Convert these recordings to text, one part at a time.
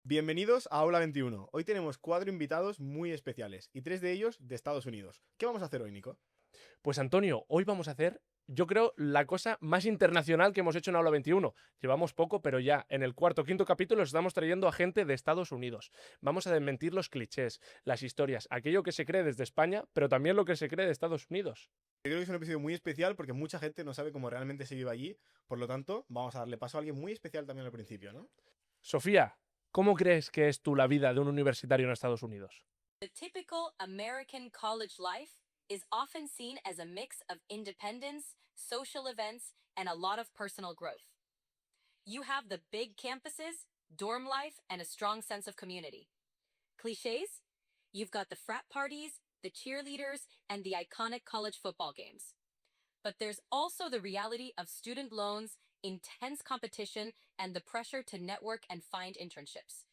Bienvenidos a Aula 21. Hoy tenemos 4 invitados muy especiales y 3 de ellos de Estados Unidos. ¿Qué vamos a hacer hoy, Nico? Pues Antonio, hoy vamos a hacer, yo creo, la cosa más internacional que hemos hecho en Aula 21. Llevamos poco, pero ya en el cuarto o quinto capítulo estamos trayendo a gente de Estados Unidos. Vamos a desmentir los clichés, las historias, aquello que se cree desde España, pero también lo que se cree de Estados Unidos. Yo creo que es un episodio muy especial porque mucha gente no sabe cómo realmente se vive allí. Por lo tanto, vamos a darle paso a alguien muy especial también al principio, ¿no? Sofía, ¿cómo crees que es tú la vida de un universitario en Estados Unidos? The typical American college life is often seen as a mix of independence, social events, and a lot of personal growth. You have the big campuses, dorm life, and a strong sense of community. Cliches? You've got the frat parties, the cheerleaders, and the iconic college football games. But there's also the reality of student loans, intense competition, and the pressure to network and find internships.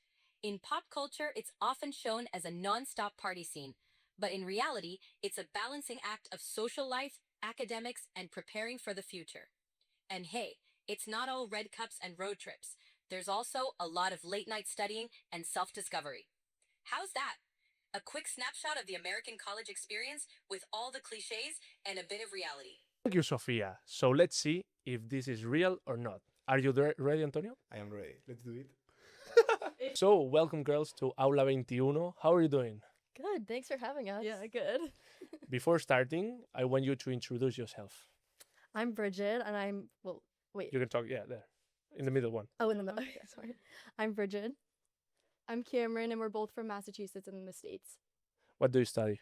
In pop culture, it's often shown as a non-stop party scene, but in reality, it's a balancing act of social life, academics, and preparing for the future. And hey, it's not all red cups and road trips. There's also a lot of late-night studying and self-discovery. How's that? A quick snapshot of the American college experience with all the cliches and a bit of reality. Thank you, Sofía. So let's see if this is real or not. Are you ready, Antonio? I am ready. Let's do it. So, welcome, girls, to Aula 21. How are you doing? Good, thanks for having us. Yeah, good. Before starting, I want you to introduce yourself. I'm Bridget, and wait. You can talk, yeah, there, in the middle one. Oh, in the middle. Okay, sorry. I'm Bridget. I'm Cameron, and we're both from Massachusetts in the States. What do you study?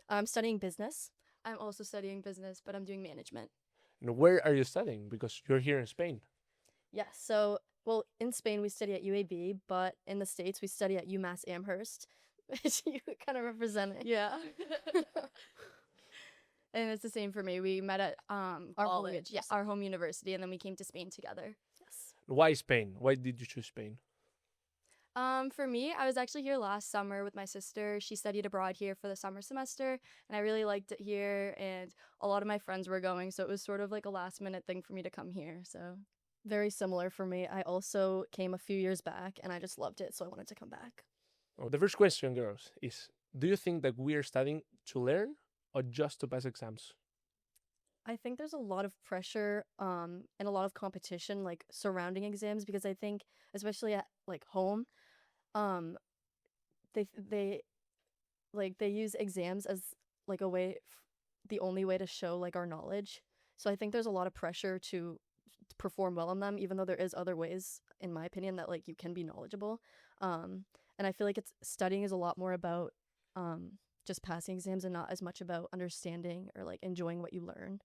I'm studying business. I'm also studying business, but I'm doing management. And where are you studying? Because you're here in Spain. Yeah, so, in Spain, we study at UAB, but in the States, we study at UMass Amherst, which you kind of represent it. Yeah. And it's the same for me. We met at our College. our home university, and then we came to Spain together. Yes. Why Spain? Why did you choose Spain? For me, I was actually here last summer with my sister. She studied abroad here for the summer semester, and I really liked it here, and a lot of my friends were going, so it was sort of like a last-minute thing for me to come here, so. Very similar for me. I also came a few years back, and I just loved it, so I wanted to come back. Oh, the first question, girls, is do you think that we are studying to learn or just to pass exams? I think there's a lot of pressure and a lot of competition like surrounding exams because I think especially at like home they use exams as like a way the only way to show like our knowledge. So I think there's a lot of pressure to perform well on them even though there is other ways in my opinion that like you can be knowledgeable. And I feel like studying is a lot more about just passing exams and not as much about understanding or like enjoying what you learn.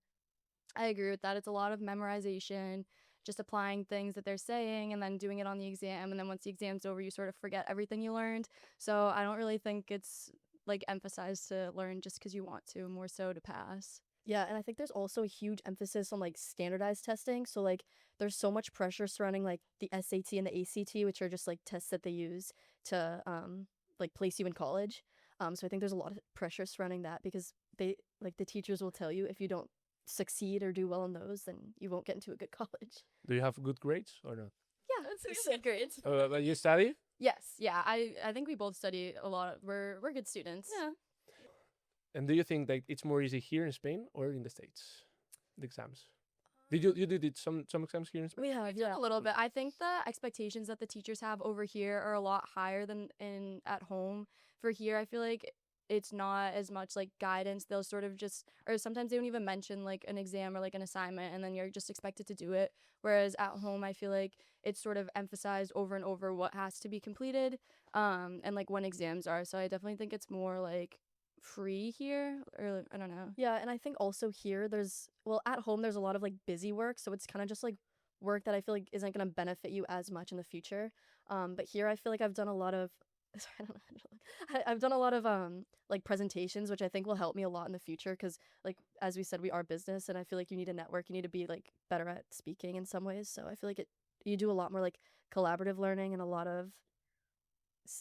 I agree with that. It's a lot of memorization, just applying things that they're saying and then doing it on the exam. And then once the exam's over, you sort of forget everything you learned. So I don't really think it's like emphasized to learn just because you want to, more so to pass. Yeah, and I think there's also a huge emphasis on like standardized testing. So like there's so much pressure surrounding like the SAT and the ACT, which are just like tests that they use to like place you in college. So I think there's a lot of pressure surrounding that because they like the teachers will tell you if you don't succeed or do well in those, then you won't get into a good college. Do you have good grades or not? Yeah, that's good grades. But you study? Yes, yeah. I think we both study a lot. We're good students. Yeah. And do you think that it's more easy here in Spain or in the States? The exams. Did you did some exams here in Spain? We have, We've done yeah, a little bit. I think the expectations that the teachers have over here are a lot higher than at home. For here, I feel like it's not as much like guidance. They'll sort of just, or sometimes they don't even mention like an exam or like an assignment and then you're just expected to do it. Whereas at home, I feel like it's sort of emphasized over and over what has to be completed and like when exams are. So I definitely think it's more like free here, or I don't know. Yeah, and I think also here at home there's a lot of like busy work, so it's kind of just like work that I feel like isn't going to benefit you as much in the future. But here I feel like I've done a lot of I've done a lot of like presentations, which I think will help me a lot in the future because like as we said, we are business and I feel like you need a network, you need to be like better at speaking in some ways. So I feel like you do a lot more like collaborative learning and a lot of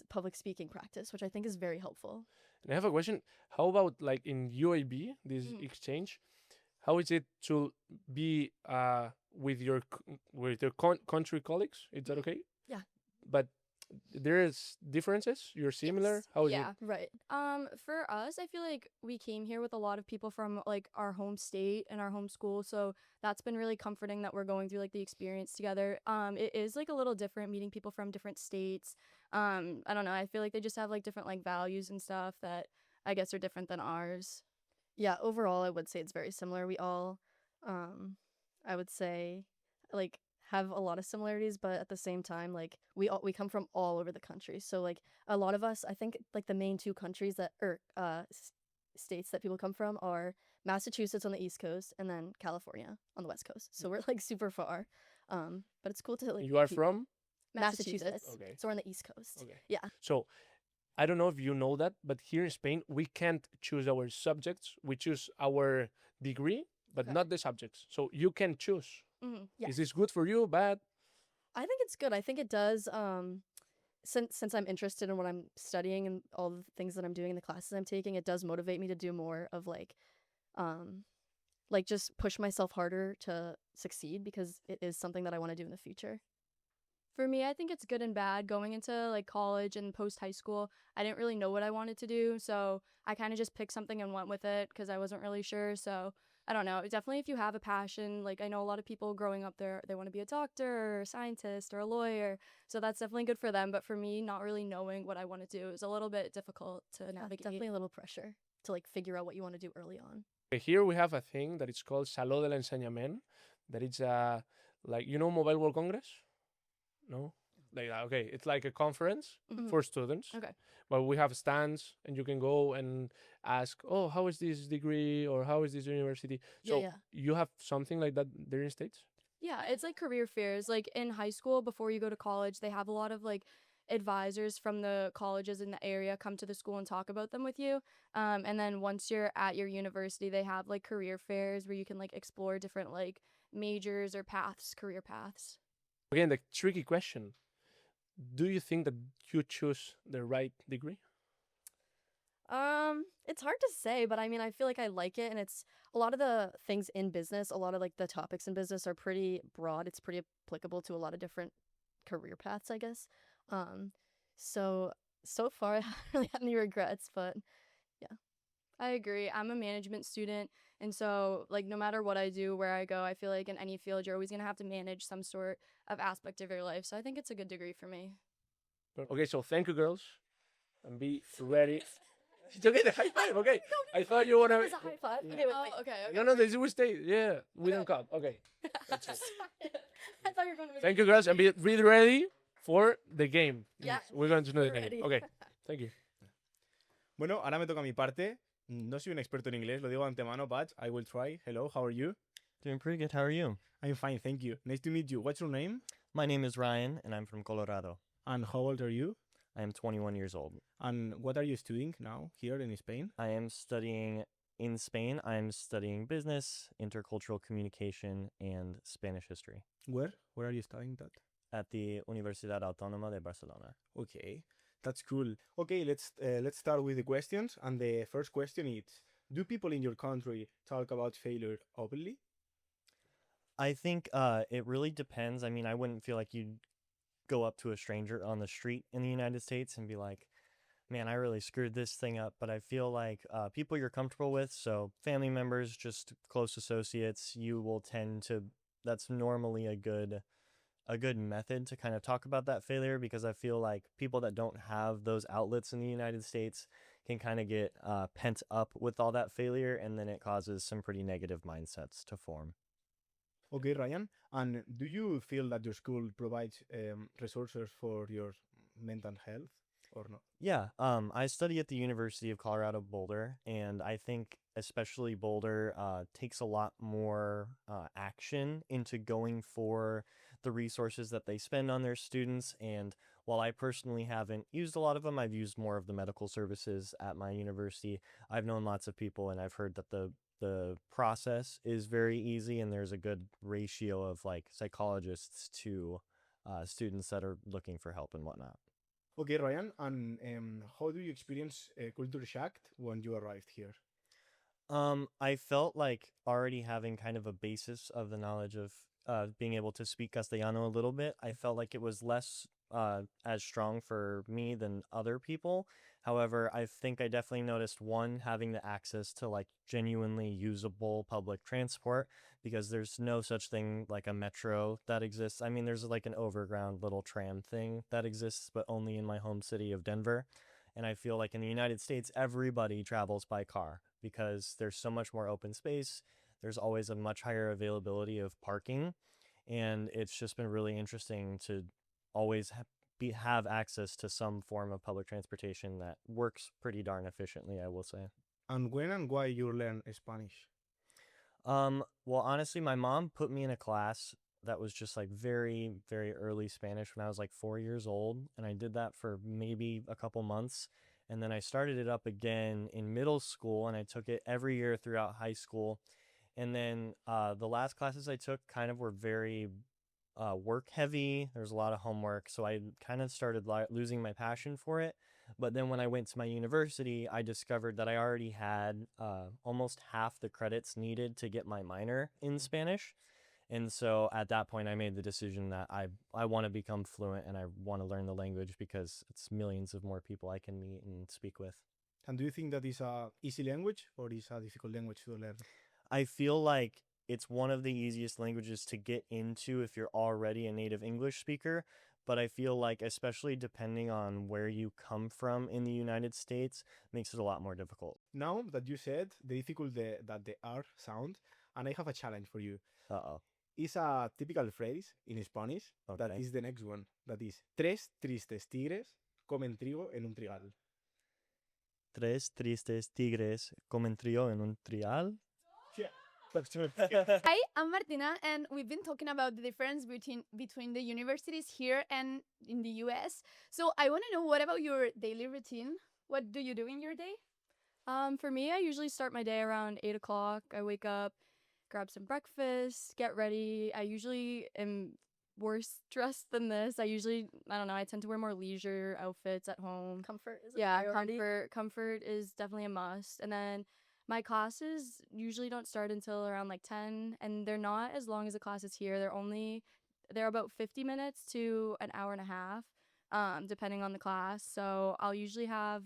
public speaking practice, which I think is very helpful. And I have a question. How about like in UAB, this exchange? How is it to be with your country colleagues? Is that okay? Yeah. But there's differences? You're similar? Yes. How is Yeah. it? Right. For us, I feel like we came here with a lot of people from like our home state and our home school, so that's been really comforting that we're going through like the experience together. It is like a little different meeting people from different states. I don't know. I feel like they just have like different like values and stuff that I guess are different than ours. Yeah, overall, I would say it's very similar. We all, I would say, like have a lot of similarities, but at the same time, like we come from all over the country. So like a lot of us, I think like the main two countries that or states that people come from are Massachusetts on the East Coast and then California on the West Coast. So we're like super far. But it's cool to like You are be- from? Massachusetts. Okay. So we're on the East Coast. Okay. Yeah. So I don't know if you know that, but here in Spain, we can't choose our subjects. We choose our degree, but Okay. not the subjects. So you can choose. Yeah. Is this good for you? Bad? I think it's good. I think it does. Since I'm interested in what I'm studying and all the things that I'm doing in the classes I'm taking, it does motivate me to do more of like just push myself harder to succeed because it is something that I want to do in the future. For me, I think it's good and bad. Going into like college and post high school, I didn't really know what I wanted to do, so I kind of just picked something and went with it because I wasn't really sure. So I don't know. Definitely, if you have a passion, like I know a lot of people growing up there, they want to be a doctor or a scientist or a lawyer. So that's definitely good for them. But for me, not really knowing what I want to do is a little bit difficult to navigate. Definitely a little pressure to like figure out what you want to do early on. Okay, here we have a thing that is called Saló del Enseñament. That it's like, you know, Mobile World Congress? No? Like, okay, it's like a conference Mhm. for students. Okay. But we have stands and you can go and ask, oh, how is this degree or how is this university? So Yeah. you have something like that there in States? Yeah, it's like career fairs. Like in high school, before you go to college, they have a lot of like advisors from the colleges in the area come to the school and talk about them with you. And then once you're at your university, they have like career fairs where you can like explore different like majors or paths, career paths. Again, the tricky question. Do you think that you choose the right degree? It's hard to say, but I mean, I feel like I like it, and it's a lot of the things in business, a lot of like the topics in business are pretty broad. It's pretty applicable to a lot of different career paths, I guess. So far I haven't really had any regrets, but yeah. I agree. I'm a management student, and so like no matter what I do, where I go, I feel like in any field you're always gonna have to manage some sort of aspect of your life. So I think it's a good degree for me. Okay, so thank you, girls. And be ready. It's okay, the high five, okay. I thought you want That to. was a high five. Yeah. Okay, wait, Oh, wait. okay. No, this will stay. Yeah, we don't cut. Okay. That's it. I thought you were going to make Thank you, girls, and be really ready for the game. Yeah, We're going to know the we're game. ready. Okay, thank you. Bueno, ahora me toca mi parte. No soy un experto en inglés, lo digo de antemano, but I will try. Hello, how are you? Doing pretty good. How are you? I'm fine, thank you. Nice to meet you. What's your name? My name is Ryan, and I'm from Colorado. And how old are you? I am 21 years old. And what are you studying now here in Spain? I am studying in Spain. I'm studying business, intercultural communication, and Spanish history Where? Where are you studying that? at the Universidad Autónoma de Barcelona. Okay, that's cool. Okay, let's start with the questions. And the first question is: do people in your country talk about failure openly? I think it really depends. I mean, I wouldn't feel like you'd go up to a stranger on the street in the United States and be like, man, I really screwed this thing up. But I feel like people you're comfortable with, so family members, just close associates, you will tend to, that's normally a good method to kind of talk about that failure, because I feel like people that don't have those outlets in the United States can kind of get pent up with all that failure, and then it causes some pretty negative mindsets to form. Okay, Ryan. And do you feel that your school provides resources for your mental health or not? Yeah, I study at the University of Colorado Boulder, and I think especially Boulder takes a lot more action into going for the resources that they spend on their students. And while I personally haven't used a lot of them, I've used more of the medical services at my university. I've known lots of people, and I've heard that the process is very easy, and there's a good ratio of like psychologists to students that are looking for help and whatnot. Okay, Ryan. And how do you experience culture shock when you arrived here? I felt like already having kind of a basis of the knowledge of being able to speak Castellano a little bit. I felt like it was less as strong for me than other people. However, I think I definitely noticed one, having the access to like genuinely usable public transport, because there's no such thing like a metro that exists. I mean, there's like an overground little tram thing that exists, but only in my home city of Denver. And I feel like in the United States, everybody travels by car because there's so much more open space. There's always a much higher availability of parking. And it's just been really interesting to always have access to some form of public transportation that works pretty darn efficiently, I will say. And when and why you learn Spanish? Well, honestly, my mom put me in a class that was just like very, very early Spanish when I was like 4 years old. And I did that for maybe a couple months. And then I started it up again in middle school, and I took it every year throughout high school. And then the last classes I took kind of were very work heavy. There was a lot of homework. So I kind of started losing my passion for it. But then when I went to my university, I discovered that I already had almost half the credits needed to get my minor in Spanish. And so at that point, I made the decision that I want to become fluent and I want to learn the language because it's millions of more people I can meet and speak with. And do you think that is a easy language or is a difficult language to learn? I feel like it's one of the easiest languages to get into if you're already a native English speaker. But I feel like, especially depending on where you come from in the United States, makes it a lot more difficult. Now that you said the difficulty that the R sound, and I have a challenge for you. Uh-oh. It's a typical phrase in Spanish that Okay. is the next one. That is, tres tristes tigres comen trigo en un trigal. Tres tristes tigres comen trío en un trial. Yeah, that's true. Hi, I'm Martina, and we've been talking about the difference between the universities here and in the US. So I want to know, what about your daily routine? What do you do in your day? For me, I usually start my day around 8 o'clock. I wake up, grab some breakfast, get ready. I usually am worse dressed than this. I don't know, I tend to wear more leisure outfits at home. Comfort is a Yeah, priority. comfort is definitely a must. And then my classes usually don't start until around like 10, and they're not as long as the classes here. They're about 50 minutes to an hour and a half, depending on the class. So I'll usually have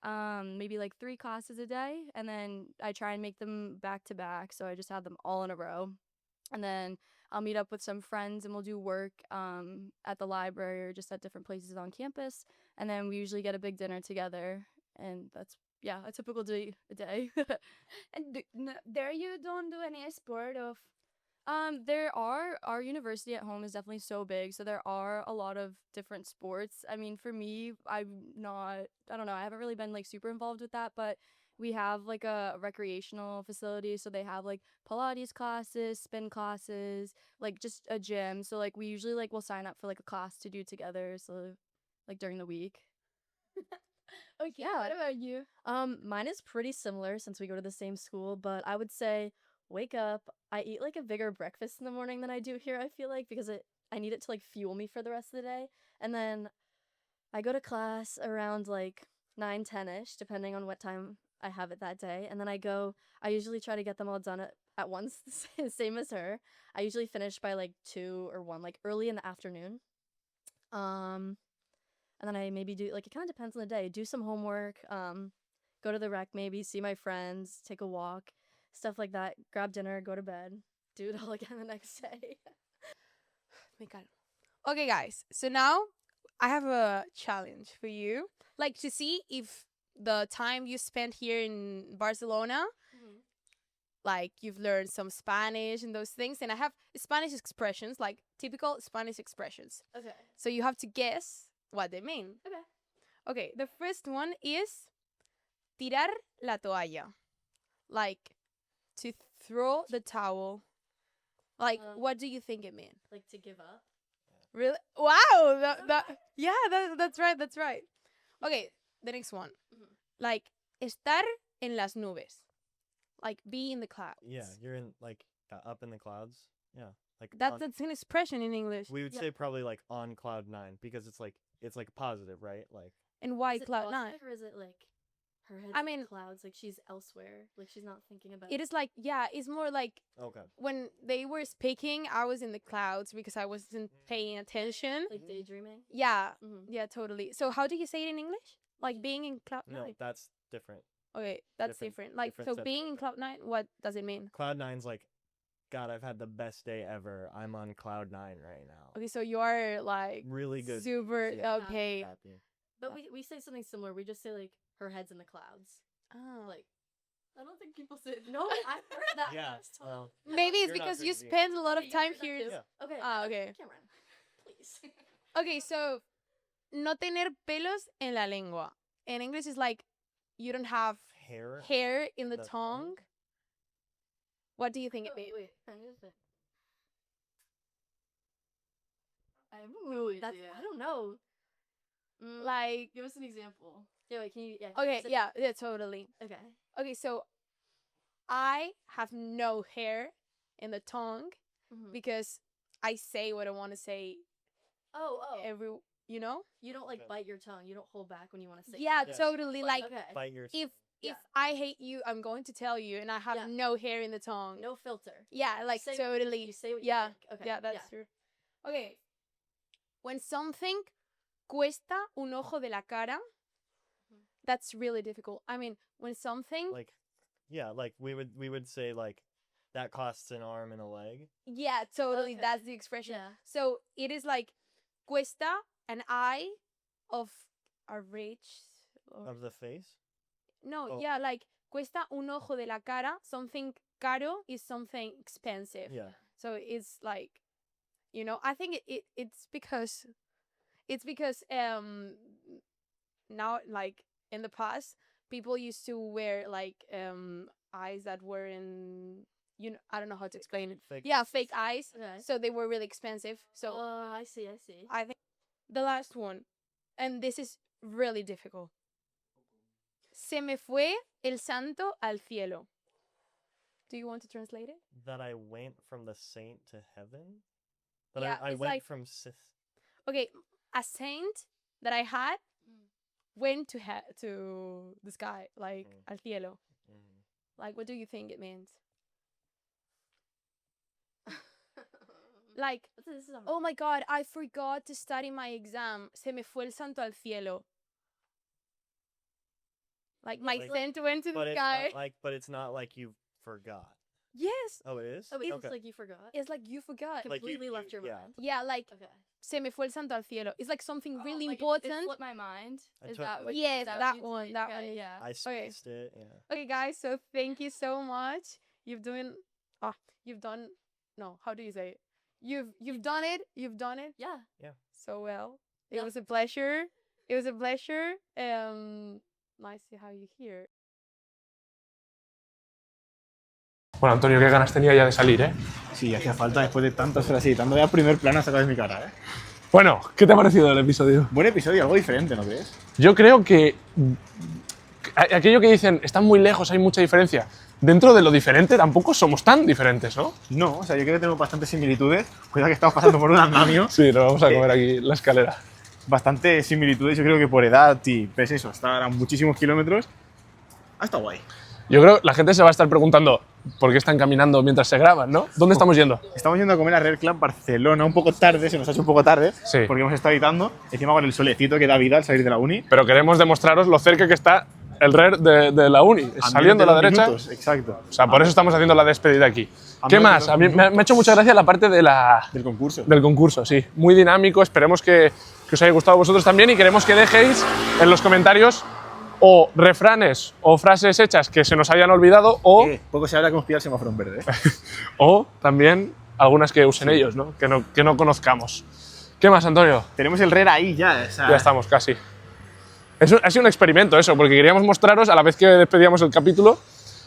maybe like 3 classes a day, and then I try and make them back to back, so I just have them all in a row. And then I'll meet up with some friends and we'll do work at the library or just at different places on campus. And then we usually get a big dinner together, and that's a typical day. And there you don't do any sport of. Our university at home is definitely so big, so there are a lot of different sports. I mean, for me, I don't know, I haven't really been like super involved with that, but we have like a recreational facility, so they have like Pilates classes, spin classes, like just a gym. So like we usually like will sign up for like a class to do together, so like during the week. Okay, Yeah. what about you? Mine is pretty similar since we go to the same school, but I would say wake up. I eat like a bigger breakfast in the morning than I do here, I feel like, because I need it to like fuel me for the rest of the day. And then I go to class around like 9, 10-ish, depending on what time I have it that day. And then I usually try to get them all done at once, same as her. I usually finish by like 2 or 1, like early in the afternoon. And then I maybe do, like, it kind of depends on the day. Do some homework, go to the rec maybe, see my friends, take a walk, stuff like that. Grab dinner, go to bed, do it all again the next day. Me calmo. Okay, guys. So now I have a challenge for you. Like, to see if the time you spent here in Barcelona, like you've learned some Spanish and those things. And I have Spanish expressions, like typical Spanish expressions. Okay. So you have to guess what they mean. Okay. Okay, the first one is tirar la toalla. Like, to throw the towel. Like, what do you think it means? Like to give up? Really? Wow! That's right. Okay, the next one. Like, estar en las nubes. Like, be in the clouds. Yeah, you're in like up in the clouds. Yeah, like That's an expression in English. we would say probably like on cloud 9 because it's like positive, right? Like And why Is it cloud nine? positive or is it like Her head's I in mean- clouds, like she's elsewhere, like she's not thinking about. It is like, yeah, it's more like Okay. when they were speaking, I was in the clouds because I wasn't paying attention. like daydreaming. Yeah, Mm-hmm. yeah, totally. So how do you say it in English? Like being in cloud No, nine? that's different. Okay, that's different- different. Like, different so set. being in cloud nine, what does it mean? Cloud nine's like, God, I've had the best day ever. I'm on cloud nine right now. Okay, so you are like Really good. super Yeah. okay. Happy. But we say something similar. We just say like her head's in the clouds. Oh. Like, I don't think people say no. I've heard that. Yeah. last time. Well, Maybe it's You're not because you crazy. spend a lot of Okay, time you're here. not Yeah. Okay. Ah, okay. Cameron, please. Okay, so no tener pelos en la lengua. In English, it's like you don't have hair. hair in the The tongue. tongue? What do you think it Oh, means? wait. I'm gonna say. I have no That's I don't know. Like, Give us an example. Yeah. Wait. Can you? Yeah. okay, say- yeah, totally. Okay. Okay, so I have no hair in the tongue Mhm. because I say what I want to say Oh. you know? You don't like Okay. bite your tongue. You don't hold back when you want to say. Yeah, Yes. totally. Like, Okay. Bite your. if Yeah. I hate you, I'm going to tell you, and I have Yeah. no hair in the tongue. No filter. Yeah, like Say- totally. You say what Yeah, you think. Okay. Yeah, that's true. Okay. When something cuesta un ojo de la cara, that's really difficult. I mean, when something, Like, yeah, like we would say like, that costs an arm and a leg. yeah, totally, Okay. that's the expression. Yeah. So it is like cuesta an eye of a rich. Of the face. No, oh. yeah, like cuesta un ojo de la cara. Something caro is something expensive. Yeah. So it's like, you know, I think it's because now, like in the past, people used to wear like eyes that were in, you know, I don't know how to explain it. Fake. Yeah, fake eyes. Okay. So they were really expensive. So I see. I see. I think the last one, and this is really difficult. Se me fue el santo al cielo. Do you want to translate it? That I went from the saint to heaven. That Yeah, I it's went like- from Sith. Okay, a saint that I had Mm. went to the sky, like Mm. al cielo. Mhm. Like, what do you think it means? Like, This is oh my god, I forgot to study my exam. Se me fue el santo al cielo. Like, my Like- saint went to But the it's sky. not like, but it's not like you forgot. Yes, Oh, it is. Oh, wait, It's it's like you forgot. it's like you forgot. Like, Completely you- left your yeah. mind. Yeah, like, Okay. se me fue el santo al cielo. It's like something really Like, It important. slipped my mind. I Is took- that what? Yes, is what that you'd one, say? that Okay, one. Yeah. I spaced it. Yeah. Okay, guys, so thank you so much. You've done no, how do you say it? You've done it. You've done it Yeah. so well. Yeah. It was a pleasure. It was a pleasure. Nice to have you here. Bueno, Antonio, qué ganas tenía ya de salir, ¿eh? Sí, hacía falta después de tantas horas editando. Ya primer plano has sacado de mi cara, ¿eh? Bueno, ¿qué te ha parecido el episodio? Buen episodio, algo diferente, ¿no crees? Yo creo que aquello que dicen, están muy lejos, hay mucha diferencia. Dentro de lo diferente tampoco somos tan diferentes, ¿no? No, o sea, yo creo que tenemos bastantes similitudes. Cuidado que estamos pasando por un andamio. Sí, nos vamos a comer aquí la escalera. Bastantes similitudes, yo creo que por edad y pues eso, estar a muchísimos kilómetros. Ha estado guay. Yo creo que la gente se va a estar preguntando por qué están caminando mientras se graban, ¿no? ¿Dónde estamos yendo? Estamos yendo a comer a Real Club Barcelona un poco tarde, se nos ha hecho un poco tarde, Sí. porque hemos estado editando, encima con el solecito que da vida al salir de la uni. Pero queremos demostraros lo cerca que está el RER de la uni, A saliendo a la menos de 2 derecha. minutos, exacto. O sea, por eso estamos haciendo la despedida aquí. A ¿Qué menos de más? 2 A mí me ha hecho mucha gracia la parte de Del concurso. del concurso, sí. Muy dinámico, esperemos que os haya gustado a vosotros también y queremos que dejéis en los comentarios o refranes o frases hechas que se nos hayan olvidado Poco se habla que hemos pillado el semáforo en verde. o también algunas que usen ellos, ¿no? Que no conozcamos. ¿Qué más, Antonio? Tenemos el RER ahí ya. O sea, Ya estamos casi. Ha sido un experimento eso, porque queríamos mostraros a la vez que despedíamos el capítulo,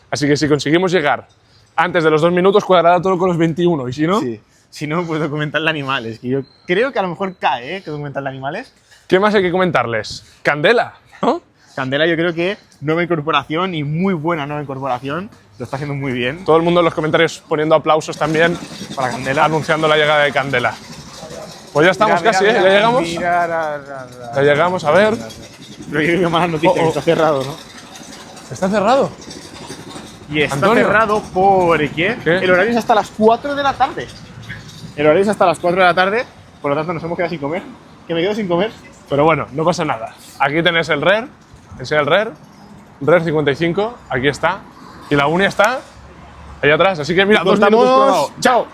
así que si conseguimos llegar antes de los 2 minutos cuadrará todo con los 21, y si no, Sí. Si no, pues documental de animales, que yo creo que a lo mejor cae, que documental de animales. ¿qué más hay que comentarles? Candela, ¿no? Candela, yo creo que nueva incorporación y muy buena nueva incorporación. Lo está haciendo muy bien Todo el mundo en los comentarios poniendo aplausos también, para Candela. anunciando la llegada de Candela. Pues ya estamos Mira, casi, mira, ¿eh? mira, Ya llegamos. mira, Ya llegamos, a ver. Pero yo creo que malas noticias, Oh, oh. que está cerrado, ¿no? Está cerrado. Y está Antonio. cerrado porque ¿Qué? el horario es hasta las 4 de la tarde. El horario es hasta las 4 de la tarde, por lo tanto nos hemos quedado sin comer. Que me quedo sin comer. Pero bueno, no pasa nada. Aquí tenéis el RER. Enseña el RER. RER 55. Aquí está. Y la uni está allá atrás. Así que mira, 2 minutos Cortamos. cronado. ¡Chao!